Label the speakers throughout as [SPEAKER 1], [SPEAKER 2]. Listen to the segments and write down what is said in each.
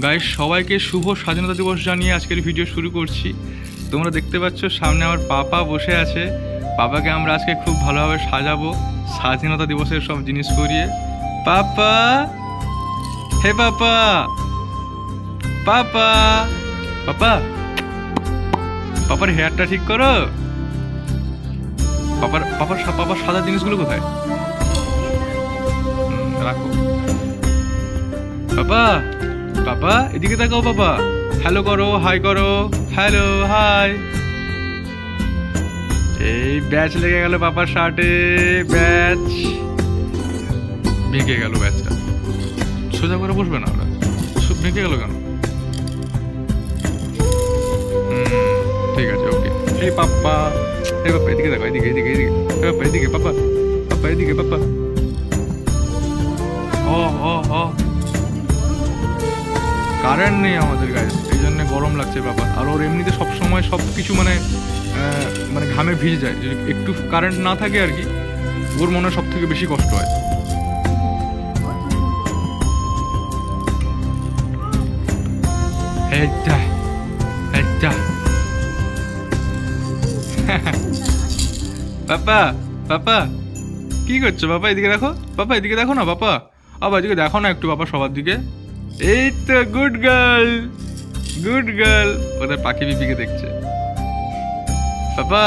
[SPEAKER 1] Guys, সবাইকে শুভ স্বাধীনতা দিবস জানিয়ে আজকের ভিডিও শুরু করছি। তোমরা দেখতে পাচ্ছ সামনে আমার পাপা বসে আছে। পাপাকে আমরা আজকে খুব ভালোভাবে সাজাবো স্বাধীনতা দিবসের সব জিনিস করিয়ে। পাপা, হে পাপা, পাপা, পাপা, পাপার হেয়ারটা ঠিক করো। পাপার পাপার পাপার সাদা জিনিসগুলো কোথায়? রাখো। পাপা, পাপা এদিকে তাকাও। পাপা হ্যালো করো, হাই করো। Hello, hi. এই ব্যাচ লেগে গেল পাপার শার্টে। ব্যাচ ভেঙে গেল। ব্যাচটা সোজা করে বসবে না, ওরা ভেঙে গেল কেন? ঠিক আছে, ওকে। এই পাপা, এই পাপা এদিকে দেখো, এদিকে এদিকে এদিকে। পাপা এদিকে, পাপা, পাপা এদিকে, পাপা। ও ও ও কারেন্ট নেই আমাদের গায়ে, এই জন্য গরম লাগছে বাবা। আর ওর এমনিতে সব সময় সব কিছু মানে ঘামে ভিজে যায়। যদি একটু কারেন্ট না থাকে আর কি, ওর মনে সব থেকে বেশি কষ্ট হয়। এইটা এইটা পাপা, পাপা কি করছো? পাপা এদিকে দেখো, পাপা এদিকে দেখো না। পাপা আবার এদিকে দেখো না একটু, পাপা সবার দিকে। এই তো গুড গার্ল, গুড গার্ল। ওদের পাখি পিপিকে দেখছে। পাপা,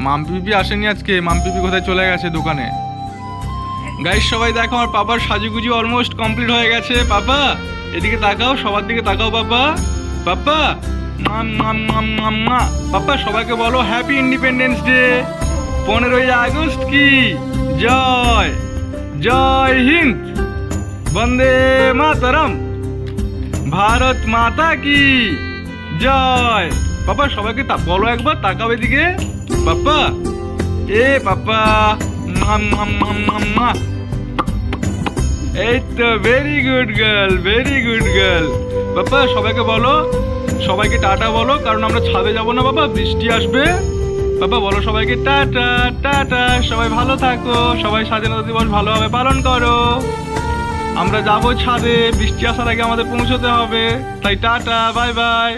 [SPEAKER 1] মাম্পি পিপি আসেনি আজকে। মাম্পি পিপি কোথায় চলে গেছে? দোকানে। গাইস সবাই দেখো, আমার পাপার সাজুগুজি অলমোস্ট কমপ্লিট হয়ে গেছে। পাপা এদিকে তাকাও, সবার দিকে তাকাও। পাপা, পাপা, মাম মাম মাম মাম মা। পাপা সবাইকে বলো হ্যাপি ইন্ডিপেন্ডেন্স ডে। 15ই আগস্ট কি জয়, জয় হিন্দ, বন্দে মাতরম, ভারত মাতা কি জয়। পাপা সবাইকে বলো একবার, তাকাও এদিকে। পাপা, এ পাপা, মাম মাম মাম মাম মা। এই তো very good girl, very good girl. Papa সবাইকে বলো, সবাইকে টাটা বলো, কারণ আমরা ছাদে যাবো না বাবা, বৃষ্টি আসবে। পাপা বলো সবাইকে টাটা, টাটা। সবাই ভালো থাকো, সবাই স্বাধীনতা দিবস ভালোভাবে পালন করো। আমরা যাবো ছাদে, বৃষ্টি আসার আগে আমাদের পৌঁছতে হবে। তাই টাটা, বাই বাই।